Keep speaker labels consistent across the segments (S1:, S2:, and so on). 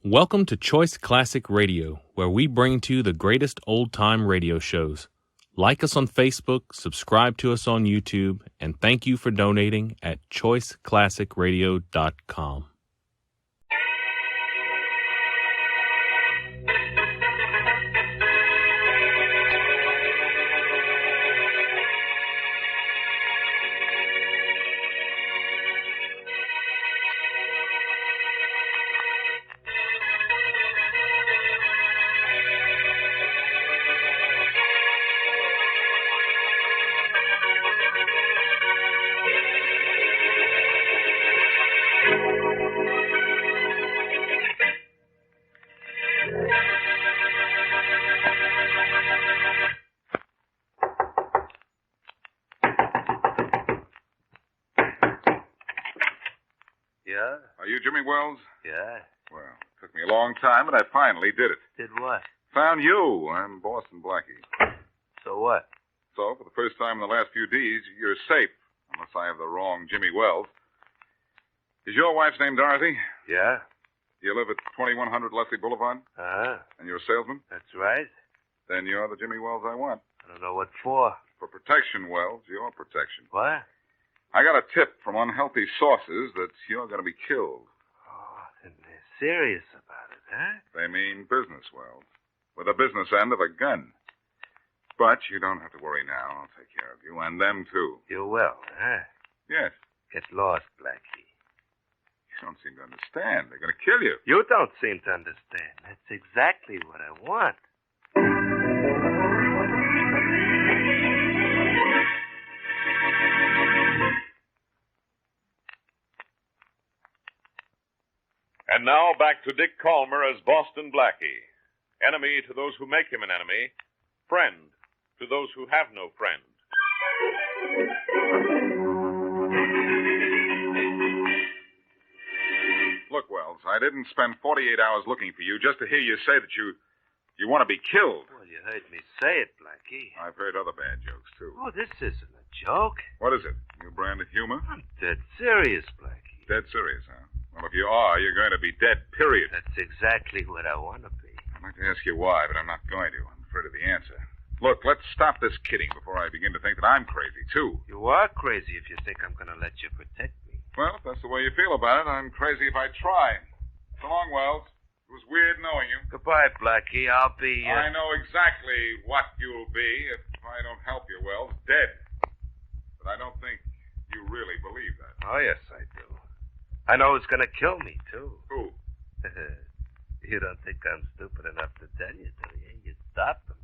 S1: Welcome to Choice Classic Radio, where we bring to you the greatest old-time radio shows. Like us on Facebook, subscribe to us on YouTube, and thank you for donating at choiceclassicradio.com.
S2: Yeah?
S3: Are you Jimmy Wells?
S2: Yeah.
S3: Well, it took me a long time, but I finally did it.
S2: Did what?
S3: Found you. I'm Boston Blackie.
S2: So what?
S3: So, for the first time in the last few days, you're safe, unless I have the wrong Jimmy Wells. Is your wife's name Dorothy?
S2: Yeah?
S3: You live at 2100 Leslie Boulevard?
S2: Uh-huh.
S3: And you're a salesman?
S2: That's right.
S3: Then you're the Jimmy Wells I want.
S2: I don't know what for.
S3: For protection, Wells. Your protection.
S2: What?
S3: I got a tip from unhealthy sources that you're going to be killed.
S2: Oh, then they're serious about it, huh?
S3: They mean business, Wells. With the business end of a gun. But you don't have to worry now. I'll take care of you, and them, too.
S2: You will, huh?
S3: Yes.
S2: Get lost, Blackie.
S3: You don't seem to understand. They're going to kill you.
S2: You don't seem to understand. That's exactly what I want.
S4: And now back to Dick Calmer as Boston Blackie. Enemy to those who make him an enemy. Friend to those who have no friend.
S3: Look, Wells, I didn't spend 48 hours looking for you just to hear you say that you want to be killed.
S2: Well, you heard me say it, Blackie.
S3: I've heard other bad jokes, too.
S2: Oh, this isn't a joke.
S3: What is it? New brand of humor?
S2: I'm dead serious, Blackie.
S3: Dead serious, huh? Well, if you are, you're going to be dead, period.
S2: That's exactly what I want to be.
S3: I'd like to ask you why, but I'm not going to. I'm afraid of the answer. Look, let's stop this kidding before I begin to think that I'm crazy, too.
S2: You are crazy if you think I'm going to let you protect me.
S3: Well, if that's the way you feel about it, I'm crazy if I try. So long, Wells. It was weird knowing you.
S2: Goodbye, Blackie. I'll be...
S3: I know exactly what you'll be if I don't help you, Wells. Dead. But I don't think you really believe that.
S2: Oh, yes, I do. I know it's going to kill me, too.
S3: Who?
S2: You don't think I'm stupid enough to tell you, do you? You stopped them.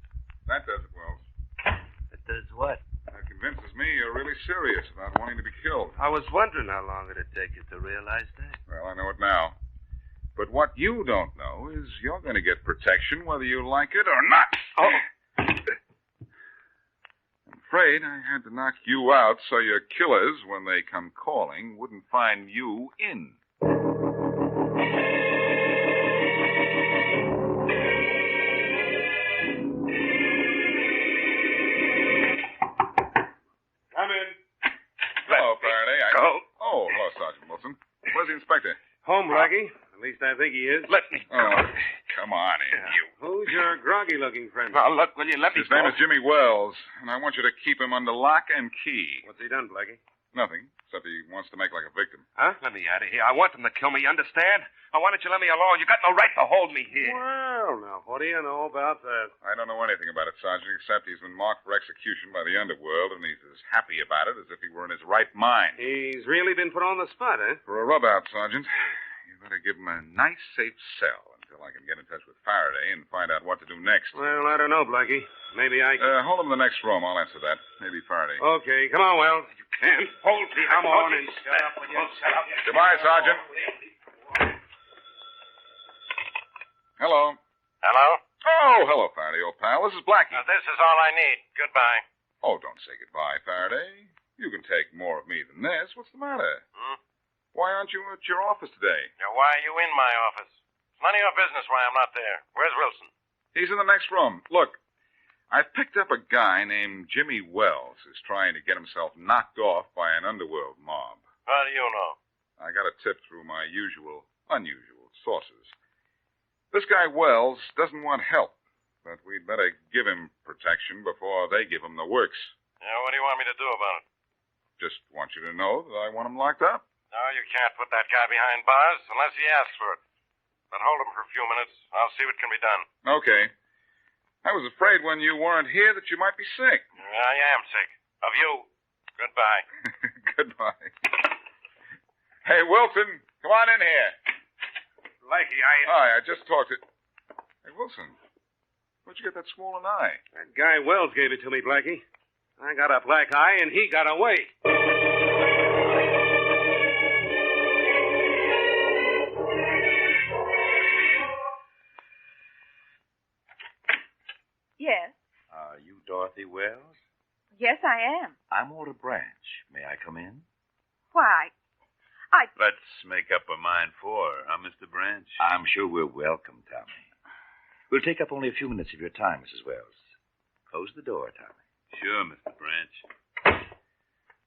S3: That does it, Wells.
S2: It does what?
S3: That convinces me you're really serious about wanting to be killed.
S2: I was wondering how long it'd take you to realize that.
S3: Well, I know it now. But what you don't know is you're going to get protection whether you like it or not.
S2: Oh.
S3: I'm afraid I had to knock you out so your killers, when they come calling, wouldn't find you in.
S4: Come in.
S3: Hello, Faraday.
S2: Go.
S3: Oh, hello, Sergeant Wilson. Where's the inspector?
S5: Home, Blackie. At least I think he is.
S2: Let me go.
S3: Oh, come on in, you.
S5: Who's your groggy-looking friend?
S2: Well, look, will you let me
S3: His name is Jimmy Wells, and I want you to keep him under lock and key.
S5: What's he done, Blackie?
S3: Nothing, except he wants to make like a victim.
S2: Huh? Let me out of here. I want them to kill me, you understand? Why don't you let me alone? You got no right to hold me here.
S5: Well, now, what do you know about that?
S3: I don't know anything about it, Sergeant, except he's been marked for execution by the underworld, and he's as happy about it as if he were in his right mind.
S5: He's really been put on the spot, eh?
S3: For a rub-out, Sergeant, you better give him a nice, safe cell until I can get in touch with Faraday and find out what to do next.
S5: Well, I don't know, Blackie. Maybe I can...
S3: Hold him in the next room. I'll answer that. Maybe Faraday.
S5: Okay, come on, Wells.
S2: You can't hold me.
S5: Come on and shut up.
S2: Shut up.
S3: Goodbye, Sergeant. Hello.
S6: Hello?
S3: Oh, hello, Faraday, old pal. This is Blackie.
S6: This is all I need. Goodbye.
S3: Oh, don't say goodbye, Faraday. You can take more of me than this. What's the matter? Why aren't you at your office today?
S6: Now, why are you in my office? It's none of your business why I'm not there. Where's Wilson?
S3: He's in the next room. Look, I've picked up a guy named Jimmy Wells who's trying to get himself knocked off by an underworld mob.
S6: How do you know?
S3: I got a tip through my unusual sources. This guy Wells doesn't want help, but we'd better give him protection before they give him the works.
S6: Yeah, what do you want me to do about it?
S3: Just want you to know that I want him locked up.
S6: No, you can't put that guy behind bars unless he asks for it. But hold him for a few minutes. I'll see what can be done.
S3: Okay. I was afraid when you weren't here that you might be sick.
S6: I am sick. Of you. Goodbye.
S3: Goodbye. Hey, Wilson, come on in here.
S5: Blackie,
S3: Hi, I just talked to... Hey, Wilson, where'd you get that swollen eye?
S5: That guy Wells gave it to me, Blackie. I got a black eye, and he got away.
S7: Yes.
S8: Are you Dorothy Wells?
S7: Yes, I am.
S8: I'm Walter Branch. May I come in?
S7: Why?
S9: Let's make up our mind for her, huh, Mr. Branch?
S8: I'm sure we're welcome, Tommy. We'll take up only a few minutes of your time, Mrs. Wells. Close the door, Tommy.
S9: Sure, Mr. Branch.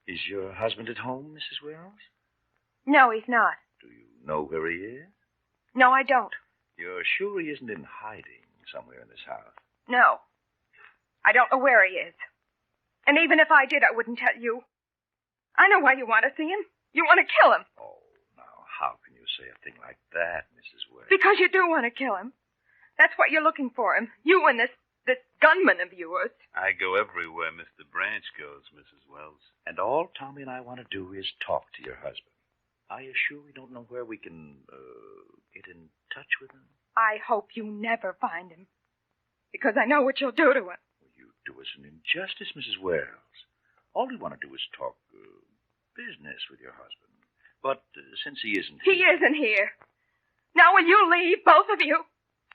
S8: Is your husband at home, Mrs. Wells?
S7: No, he's not.
S8: Do you know where he is?
S7: No, I don't.
S8: You're sure he isn't in hiding somewhere in this house?
S7: No. I don't know where he is. And even if I did, I wouldn't tell you. I know why you want to see him. You want to kill him.
S8: Oh, now, how can you say a thing like that, Mrs. Wells?
S7: Because you do want to kill him. That's what you're looking for him. You and this gunman of yours.
S9: I go everywhere Mr. Branch goes, Mrs. Wells.
S8: And all Tommy and I want to do is talk to your husband. Are you sure we don't know where we can, get in touch with him?
S7: I hope you never find him. Because I know what you'll do to him.
S8: Well, you do us an injustice, Mrs. Wells. All we want to do is talk, business with your husband. But since he isn't here...
S7: He isn't here. Now will you leave, both of you?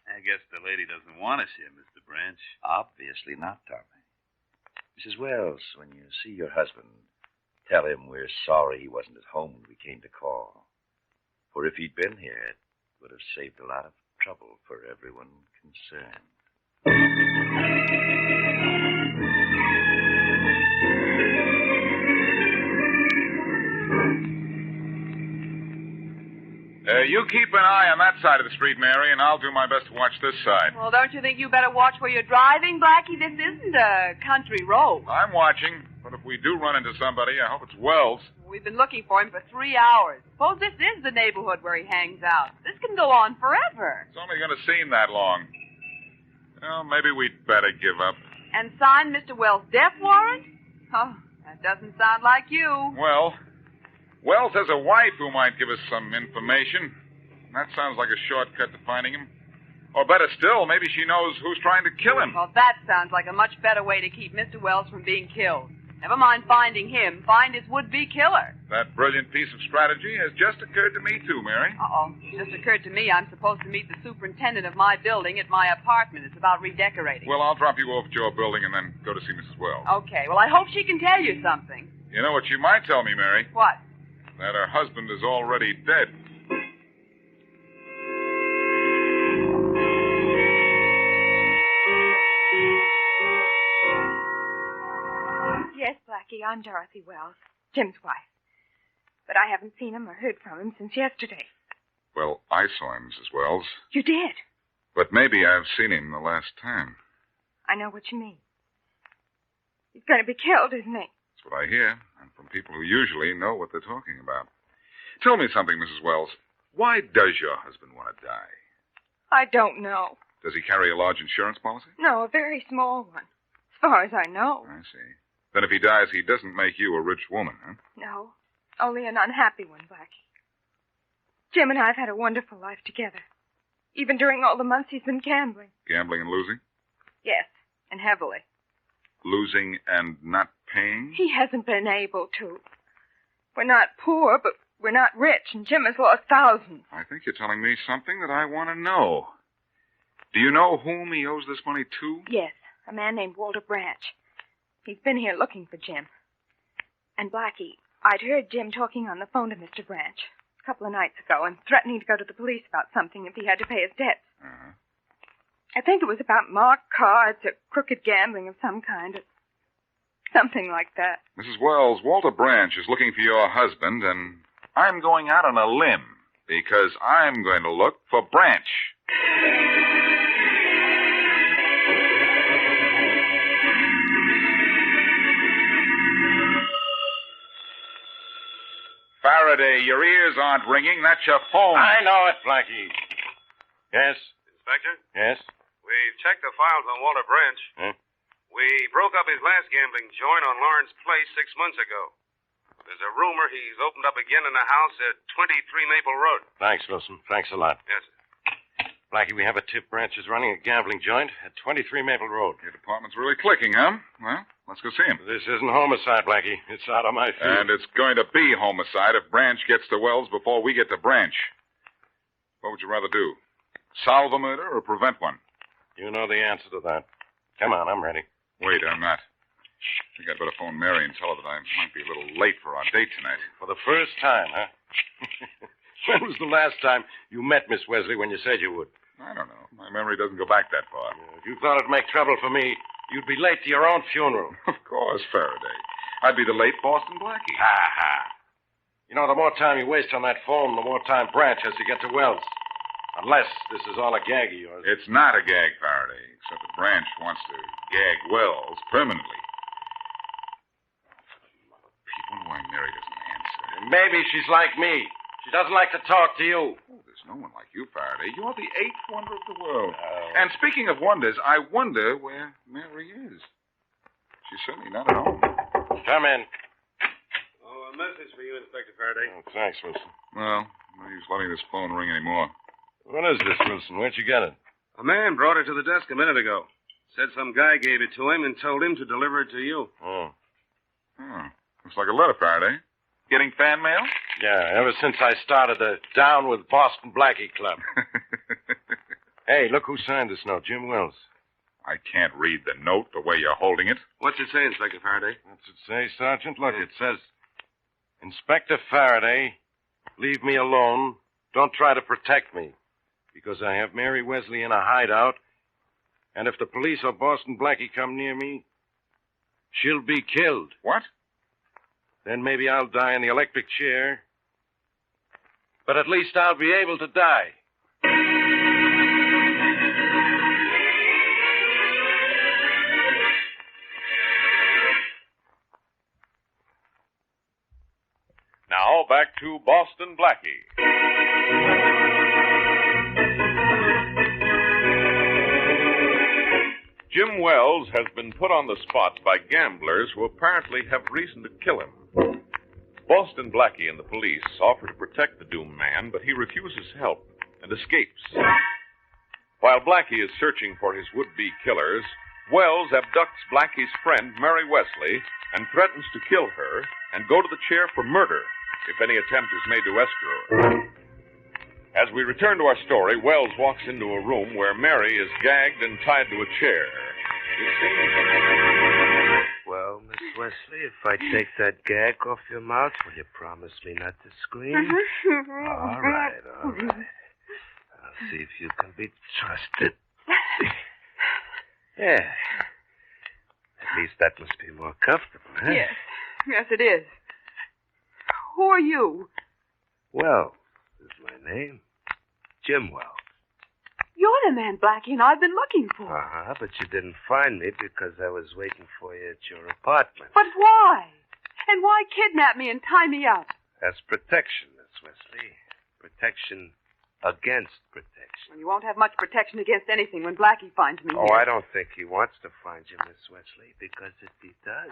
S9: I guess the lady doesn't want us here, Mr. Branch.
S8: Obviously not, Tommy. Mrs. Wells, when you see your husband, tell him we're sorry he wasn't at home when we came to call. For if he'd been here, it would have saved a lot of trouble for everyone concerned.
S3: You keep an eye on that side of the street, Mary, and I'll do my best to watch this side.
S10: Well, don't you think you better watch where you're driving, Blackie? This isn't a country road.
S3: I'm watching, but if we do run into somebody, I hope it's Wells.
S10: We've been looking for him for 3 hours. Suppose this is the neighborhood where he hangs out. This can go on forever.
S3: It's only going to seem that long. Well, maybe we'd better give up.
S10: And sign Mr. Wells' death warrant? Oh, that doesn't sound like you.
S3: Well, Wells has a wife who might give us some information. That sounds like a shortcut to finding him. Or better still, maybe she knows who's trying to kill him.
S10: Well, that sounds like a much better way to keep Mr. Wells from being killed. Never mind finding him, find his would-be killer.
S3: That brilliant piece of strategy has just occurred to me, too, Mary.
S10: Uh-oh. It just occurred to me I'm supposed to meet the superintendent of my building at my apartment. It's about redecorating.
S3: Well, I'll drop you off at your building and then go to see Mrs. Wells.
S10: Okay. Well, I hope she can tell you something.
S3: You know what she might tell me, Mary?
S10: What?
S3: That her husband is already dead.
S7: Yes, Blackie, I'm Dorothy Wells, Jim's wife. But I haven't seen him or heard from him since yesterday.
S3: Well, I saw him, Mrs. Wells.
S7: You did?
S3: But maybe I've seen him the last time.
S7: I know what you mean. He's going to be killed, isn't he?
S3: That's what I hear, and from people who usually know what they're talking about. Tell me something, Mrs. Wells. Why does your husband want to die?
S7: I don't know.
S3: Does he carry a large insurance policy?
S7: No, a very small one. As far as I know.
S3: I see. Then if he dies, he doesn't make you a rich woman, huh?
S7: No, only an unhappy one, Blackie. Jim and I have had a wonderful life together. Even during all the months he's been gambling.
S3: Gambling and losing?
S7: Yes, and heavily.
S3: Losing and not paying?
S7: He hasn't been able to. We're not poor, but we're not rich, and Jim has lost thousands.
S3: I think you're telling me something that I want to know. Do you know whom he owes this money to?
S7: Yes, a man named Walter Branch. He's been here looking for Jim. And Blackie, I'd heard Jim talking on the phone to Mr. Branch a couple of nights ago and threatening to go to the police about something if he had to pay his debts.
S3: Uh-huh.
S7: I think it was about marked cards or crooked gambling of some kind. Or something like that.
S3: Mrs. Wells, Walter Branch is looking for your husband, and I'm going out on a limb because I'm going to look for Branch. Faraday, your ears aren't ringing. That's your phone.
S6: I know it, Blackie. Yes?
S5: Inspector,
S6: Yes?
S5: we checked the files on Walter Branch.
S6: Huh?
S5: We broke up his last gambling joint on Lawrence Place 6 months ago. There's a rumor he's opened up again in a house at 23 Maple Road.
S6: Thanks, Wilson. Thanks a lot.
S5: Yes, sir.
S6: Blackie, we have a tip Branch is running a gambling joint at 23 Maple Road.
S3: Your department's really clicking, huh? Well, let's go see him.
S6: This isn't homicide, Blackie. It's out of my field.
S3: And it's going to be homicide if Branch gets to Wells before we get to Branch. What would you rather do? Solve a murder or prevent one?
S6: You know the answer to that. Come on, I'm ready.
S3: Wait, I'm not. I think I'd better phone Mary and tell her that I might be a little late for our date tonight.
S6: For the first time, huh? When was the last time you met Miss Wesley when you said you would?
S3: I don't know. My memory doesn't go back that far.
S6: If you thought it'd make trouble for me, you'd be late to your own funeral.
S3: Of course, Faraday. I'd be the late Boston Blackie.
S6: Ha. You know, the more time you waste on that phone, the more time Branch has to get to Wells. Unless this is all a gag of yours.
S3: It's not a gag, Faraday, except that Branch wants to gag Wells permanently. Pete, wonder why Mary doesn't answer.
S6: Maybe she's like me. She doesn't like to talk to you.
S3: Oh, there's no one like you, Faraday. You're the eighth wonder of the world. And speaking of wonders, I wonder where Mary is. She's certainly not at home.
S6: Come in.
S5: Oh, a message for you, Inspector Faraday.
S6: Oh, thanks, Wilson.
S3: Well, no use letting this phone ring anymore.
S6: What is this, Wilson? Where'd you get it?
S5: A man brought it to the desk a minute ago. Said some guy gave it to him and told him to deliver it to you.
S6: Oh.
S3: Looks like a letter, Faraday. Getting fan mail?
S6: Yeah, ever since I started the Down with Boston Blackie Club. Hey, look who signed this note, Jim Wells.
S3: I can't read the note the way you're holding it.
S5: What's it say, Inspector Faraday?
S6: What's it say, Sergeant? Look, it says, Inspector Faraday, leave me alone. Don't try to protect me. Because I have Mary Wesley in a hideout, and if the police or Boston Blackie come near me, she'll be killed.
S3: What?
S6: Then maybe I'll die in the electric chair, but at least I'll be able to die.
S4: Now back to Boston Blackie. Jim Wells has been put on the spot by gamblers who apparently have reason to kill him. Boston Blackie and the police offer to protect the doomed man, but he refuses help and escapes. While Blackie is searching for his would-be killers, Wells abducts Blackie's friend, Mary Wesley, and threatens to kill her and go to the chair for murder if any attempt is made to rescue her. As we return to our story, Wells walks into a room where Mary is gagged and tied to a chair. It seems...
S11: Well, Miss Wesley, if I take that gag off your mouth, will you promise me not to scream? All right. I'll see if you can be trusted. Yeah. At least that must be more comfortable, huh?
S10: Yes, it is. Who are you?
S11: Wells is my name. Jim Wells.
S10: You're the man Blackie and I've been looking for.
S11: But you didn't find me because I was waiting for you at your apartment.
S10: But why? And why kidnap me and tie me up?
S11: That's protection, Miss Wesley. Protection against protection.
S10: Well, you won't have much protection against anything when Blackie finds me
S11: Oh,
S10: here.
S11: I don't think he wants to find you, Miss Wesley, because if he does,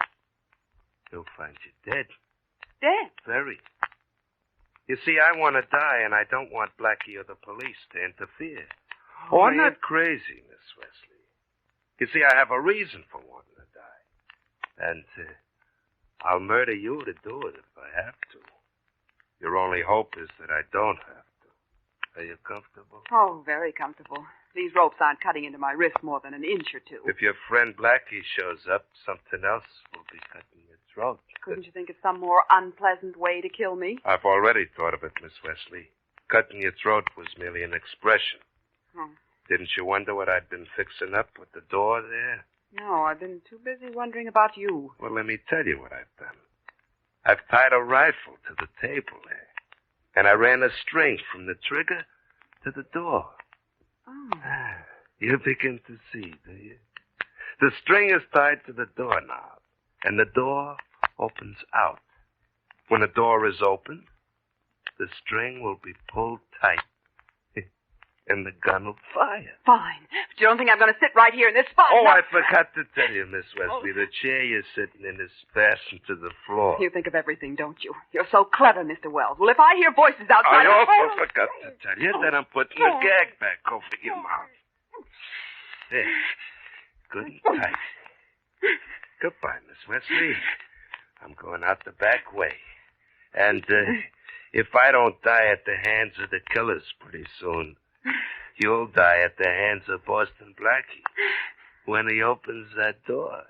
S11: he'll find you dead.
S10: Dead?
S11: Very. You see, I want to die, and I don't want Blackie or the police to interfere. Oh, I'm not crazy, Miss Wesley. You see, I have a reason for wanting to die. And I'll murder you to do it if I have to. Your only hope is that I don't have to. Are you comfortable?
S10: Oh, very comfortable. These ropes aren't cutting into my wrist more than an inch or two.
S11: If your friend Blackie shows up, something else will be cutting your throat.
S10: Couldn't you think of some more unpleasant way to kill me?
S11: I've already thought of it, Miss Wesley. Cutting your throat was merely an expression.
S10: Oh.
S11: Didn't you wonder what I'd been fixing up with the door there?
S10: No, I've been too busy wondering about you.
S11: Well, let me tell you what I've done. I've tied a rifle to the table there, and I ran a string from the trigger to the door.
S10: Oh.
S11: You begin to see, do you? The string is tied to the doorknob, and the door opens out. When the door is open, the string will be pulled tight. And the gun will fire.
S10: Fine. But you don't think I'm going to sit right here in this spot?
S11: Oh,
S10: No.
S11: I forgot to tell you, Miss Wesley. The chair you're sitting in is fastened to the floor.
S10: You think of everything, don't you? You're so clever, Mr. Wells. Well, if I hear voices outside...
S11: I also forgot to tell you that I'm putting a gag back over your mouth. There. Good and tight. Goodbye, Miss Wesley. I'm going out the back way. And if I don't die at the hands of the killers pretty soon, you'll die at the hands of Boston Blackie when he opens that door.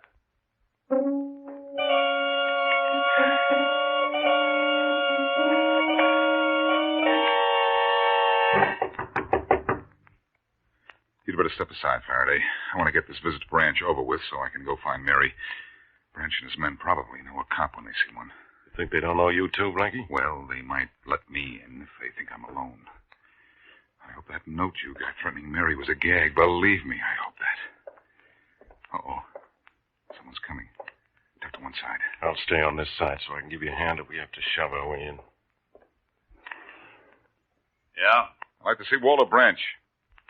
S3: You'd better step aside, Faraday. I want to get this visit to Branch over with so I can go find Mary. Branch and his men probably know a cop when they see one.
S6: You think they don't know you too, Blackie?
S3: Well, they might let me in if they think I'm alone. I hope that note you got threatening Mary was a gag. Believe me, I hope that. Uh-oh. Someone's coming. Duck to one side.
S6: I'll stay on this side so I can give you a hand if we have to shove our way in.
S9: Yeah?
S3: I'd like to see Walter Branch.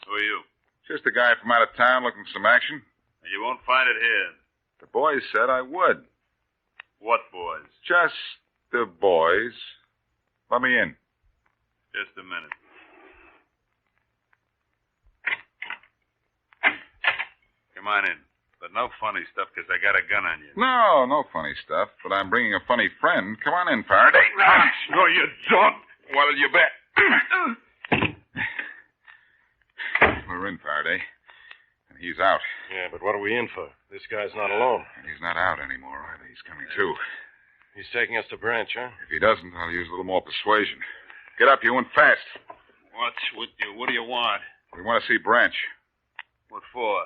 S9: Who are you?
S3: Just a guy from out of town looking for some action.
S9: You won't find it here.
S3: The boys said I would.
S9: What boys?
S3: Just the boys. Let me in.
S9: Just a minute. Come on in. But no funny stuff, because I got a gun on you.
S3: No funny stuff. But I'm bringing a funny friend. Come on in, Faraday.
S9: No, you don't.
S3: What'll you bet? We're in, Faraday. And he's out.
S6: Yeah, but what are we in for? This guy's not alone.
S3: And he's not out anymore either. He's coming too.
S6: He's taking us to Branch, huh?
S3: If he doesn't, I'll use a little more persuasion. Get up, you, and fast.
S9: What's with you? What do you want?
S3: We want to see Branch.
S9: What for?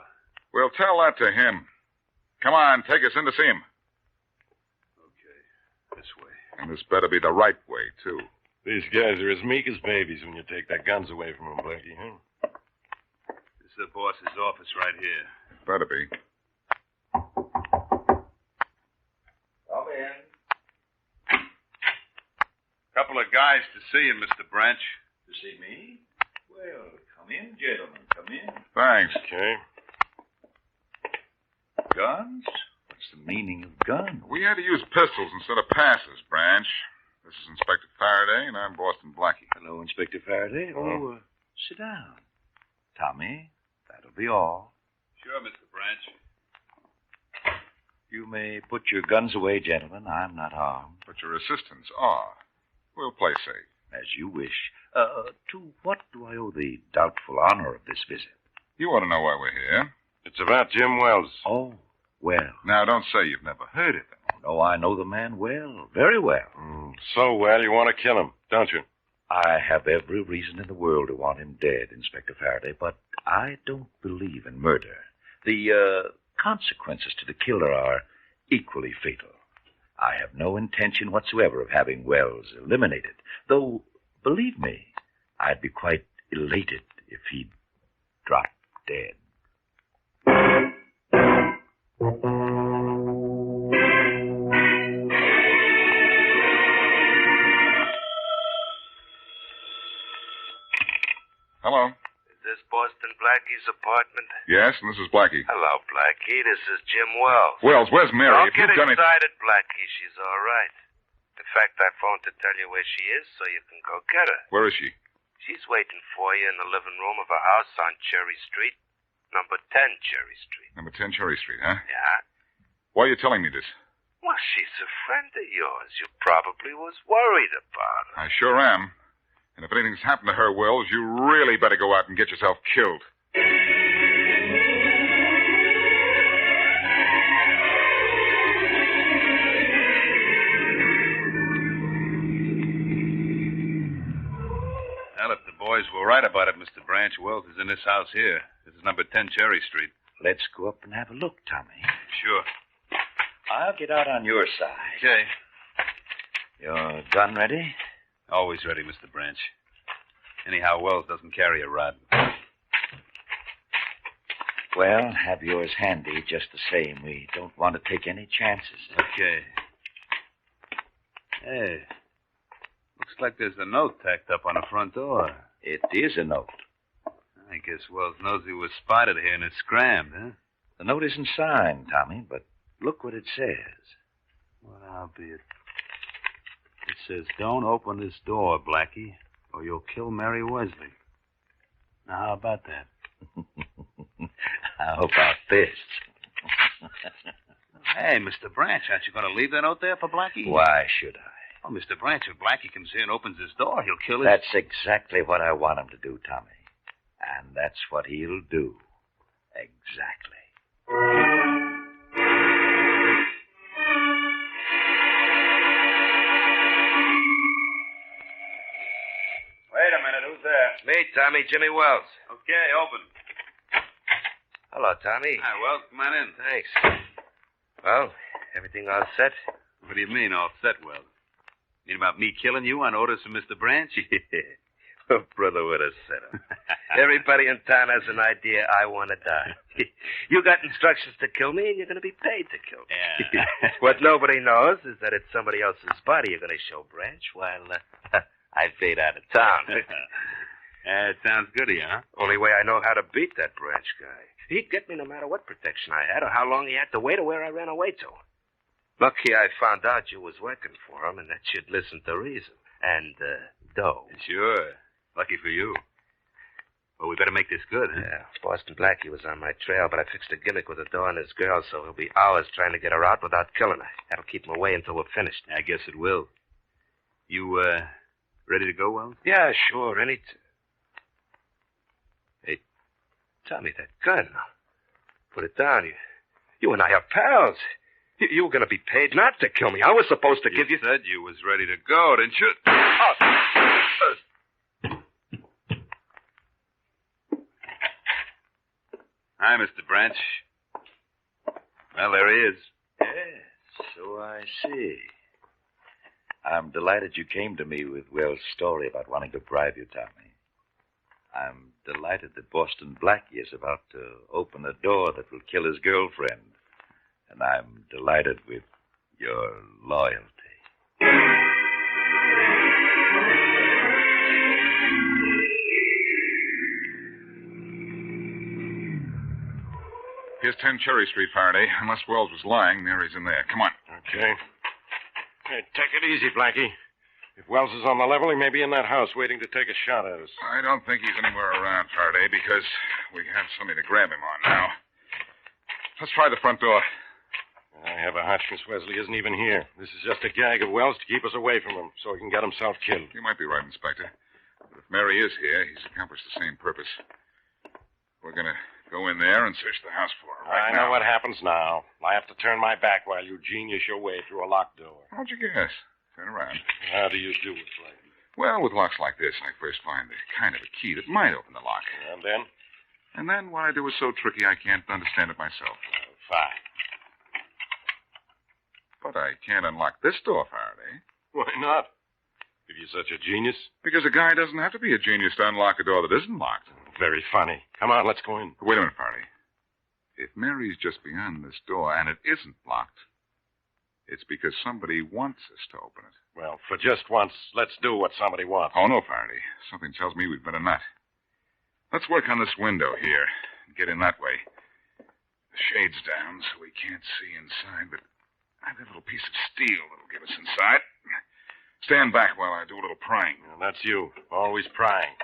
S3: We'll tell that to him. Come on, take us in to see him.
S9: Okay, this way.
S3: And this better be the right way, too.
S6: These guys are as meek as babies when you take their guns away from them, Blackie, huh?
S9: This is the boss's office right here.
S3: Better be.
S11: Come in.
S9: Couple of guys to see you, Mr. Branch.
S8: To see me? Well, come in, gentlemen. Come in.
S3: Thanks.
S6: Okay.
S8: Guns? What's the meaning of guns?
S3: We had to use pistols instead of passes, Branch. This is Inspector Faraday, and I'm Boston Blackie.
S8: Hello, Inspector Faraday. Sit down. Tommy, that'll be all.
S9: Sure, Mr. Branch.
S8: You may put your guns away, gentlemen. I'm not armed.
S3: But your assistants are. We'll play safe.
S8: As you wish. To what do I owe the doubtful honor of this visit?
S3: You ought to know why we're here.
S6: It's about Jim Wells.
S8: Oh, well.
S3: Now, don't say you've never heard of him.
S8: No, I know the man well. Very well.
S6: So well you want to kill him, don't you?
S8: I have every reason in the world to want him dead, Inspector Faraday, but I don't believe in murder. The consequences to the killer are equally fatal. I have no intention whatsoever of having Wells eliminated, though, believe me, I'd be quite elated if he'd dropped dead.
S3: Hello.
S11: Is this Boston Blackie's apartment?
S3: Yes, and this is Blackie.
S11: Hello, Blackie. This is Jim Wells.
S3: Wells, where's Mary?
S11: Don't
S3: If
S11: get
S3: you've done it...
S11: excited, Blackie. She's all right. In fact, I phoned to tell you where she is so you can go get her.
S3: Where is she?
S11: She's waiting for you in the living room of a house on Cherry Street, number 10 Cherry Street.
S3: Number 10 Cherry Street, huh?
S11: Yeah?
S3: Why are you telling me this?
S11: Well, she's a friend of yours. You probably was worried about her.
S3: I sure am. And if anything's happened to her, Wells, you really better go out and get yourself killed.
S9: Well, if the boys were right about it, Mr. Branch, Wells is in this house here. This is number 10 Cherry Street.
S8: Let's go up and have a look, Tommy.
S9: Sure.
S8: I'll get out on your side.
S9: Okay.
S8: Your gun ready?
S9: Always ready, Mr. Branch. Anyhow, Wells doesn't carry a rod.
S8: Well, have yours handy just the same. We don't want to take any chances.
S9: Okay. Hey. Looks like there's a note tacked up on the front door.
S8: It is a note.
S9: I guess Wells knows he was spotted here and it's scrammed, huh?
S8: The note isn't signed, Tommy, but look what it says.
S9: Well, I'll be it. It says, "Don't open this door, Blackie, or you'll kill Mary Wesley." Now, how about that?
S8: How about this?
S9: Hey, Mr. Branch, aren't you going to leave that note there for Blackie?
S8: Why should I?
S9: Oh, Mr. Branch, if Blackie comes here and opens his door, he'll kill his...
S8: That's exactly what I want him to do, Tommy. And that's what he'll do. Exactly.
S5: Wait a minute, who's there?
S11: Me, Tommy, Jimmy Wells.
S5: Okay, open.
S11: Hello, Tommy.
S5: Hi, Wells, come on in.
S11: Thanks. Well, everything all set?
S9: What do you mean, all set, Wells? Mean about me killing you on orders from Mr. Branch?
S11: Oh, brother, what a setup. Everybody in town has an idea I want to die. You got instructions to kill me, and you're going to be paid to kill me.
S9: Yeah.
S11: What nobody knows is that it's somebody else's body you're going to show Branch while I fade out of town.
S9: It sounds good of you, huh?
S11: Only way I know how to beat that Branch guy. He'd get me no matter what protection I had or how long he had to wait or where I ran away to. Lucky I found out you was working for him and that you'd listen to reason. And, dough.
S9: Sure. Lucky for you. Well, we better make this good, huh?
S11: Yeah, Boston Blackie was on my trail, but I fixed a gimmick with the door and his girl, so he'll be hours trying to get her out without killing her. That'll keep him away until we're finished.
S9: I guess it will. You, ready to go, Wells?
S11: Yeah, sure, Hey, Tommy, that gun. Put it down. You and I are pals. You were going to be paid not to kill me. I was supposed to give you...
S9: You said you was ready to go, didn't you? Hi, Mr. Branch. Well, there he is.
S8: Yes, so I see. I'm delighted you came to me with Wells' story about wanting to bribe you, Tommy. I'm delighted that Boston Blackie is about to open a door that will kill his girlfriend. And I'm delighted with your loyalty.
S3: Here's 10 Cherry Street, Faraday. Unless Wells was lying, Mary's in there. Come on.
S6: Okay. Hey, take it easy, Blackie. If Wells is on the level, he may be in that house waiting to take a shot at us.
S3: I don't think he's anywhere around, Faraday, because we have something to grab him on now. Let's try the front door.
S6: I have a hunch Miss Wesley isn't even here. This is just a gag of Wells to keep us away from him so he can get himself killed.
S3: You might be right, Inspector. But if Mary is here, he's accomplished the same purpose. We're going to go in there and search the house for her
S6: I know what happens now. I have to turn my back while you genius your way through a locked door.
S3: How'd you guess? Turn around.
S6: How do you do it, Blackie?
S3: Well, with locks like this, I first find the kind of a key that might open the lock.
S6: And then?
S3: And then what I do is so tricky I can't understand it myself.
S6: Fine.
S3: But I can't unlock this door, Faraday.
S6: Why not? If you're such a genius?
S3: Because a guy doesn't have to be a genius to unlock a door that isn't locked.
S6: Very funny. Come on, let's go in.
S3: Wait a minute, Faraday. If Mary's just beyond this door and it isn't locked, it's because somebody wants us to open it.
S6: Well, for just once, let's do what somebody wants.
S3: Oh, no, Faraday. Something tells me we'd better not. Let's work on this window here and get in that way. The shade's down so we can't see inside, but I've got a little piece of steel that'll get us inside. Stand back while I do a little prying.
S6: Well, that's you. Always prying.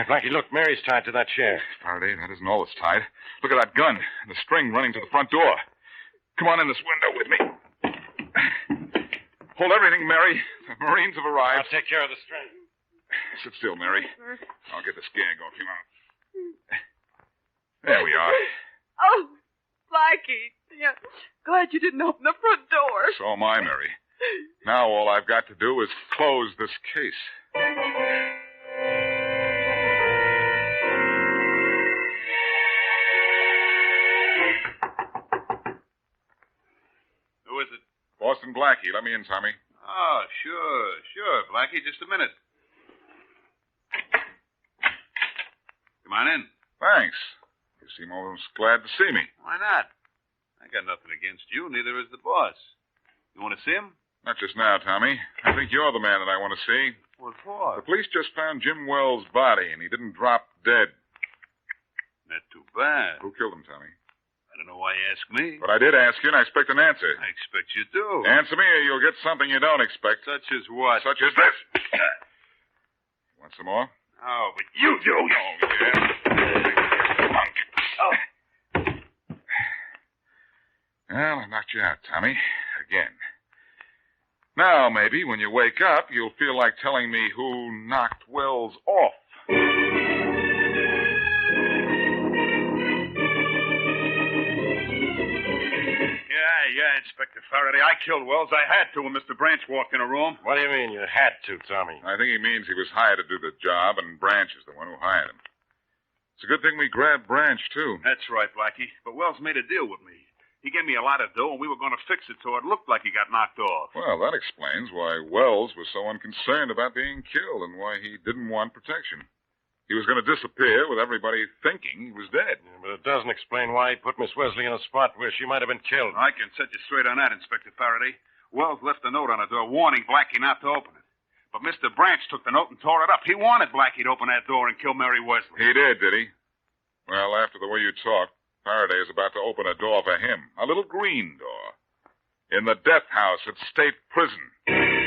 S6: Blackie, look, Mary's tied to that chair.
S3: Faraday, that isn't all that's tied. Look at that gun and the string running to the front door. Come on in this window with me. Hold everything, Mary. The Marines have arrived.
S6: I'll take care of the string.
S3: Sit still, Mary. I'll get this gag off your mouth. There we are.
S10: Oh, Blackie. Yeah. Glad you didn't open the front door.
S3: So am I, Mary. Now all I've got to do is close this case.
S9: Who is it?
S3: Boston Blackie. Let me in, Tommy.
S9: Oh, sure, Blackie. Just a minute. Come on in.
S3: Thanks. You seem almost glad to see me.
S9: Why not? I got nothing against you, neither is the boss. You want to see him?
S3: Not just now, Tommy. I think you're the man that I want to see.
S9: What for?
S3: The police just found Jim Wells' body, and he didn't drop dead.
S9: Not too bad.
S3: Who killed him, Tommy?
S9: I don't know why you ask me.
S3: But I did ask you, and I expect an answer.
S9: I expect you do.
S3: Answer me, or you'll get something you don't expect.
S9: Such as what?
S3: Such as this. Want some more?
S9: Oh, but you do.
S3: Oh, yeah.
S9: Oh.
S3: Well, I knocked you out, Tommy. Again. Now, maybe, when you wake up, you'll feel like telling me who knocked Wells off.
S9: Yeah, Inspector Faraday. I killed Wells. I had to when Mr. Branch walked in a room.
S6: What do you mean you had to, Tommy?
S3: I think he means he was hired to do the job, and Branch is the one who hired him. It's a good thing we grabbed Branch, too.
S9: That's right, Blackie. But Wells made a deal with me. He gave me a lot of dough, and we were going to fix it so it looked like he got knocked off.
S3: Well, that explains why Wells was so unconcerned about being killed and why he didn't want protection. He was going to disappear with everybody thinking he was dead.
S6: Yeah, but it doesn't explain why he put Miss Wesley in a spot where she might have been killed.
S9: I can set you straight on that, Inspector Faraday. Wells left a note on the door warning Blackie not to open it. But Mr. Branch took the note and tore it up. He wanted Blackie to open that door and kill Mary Wesley.
S3: He did he? Well, after the way you talk, Faraday is about to open a door for him. A little green door. In the death house at State Prison.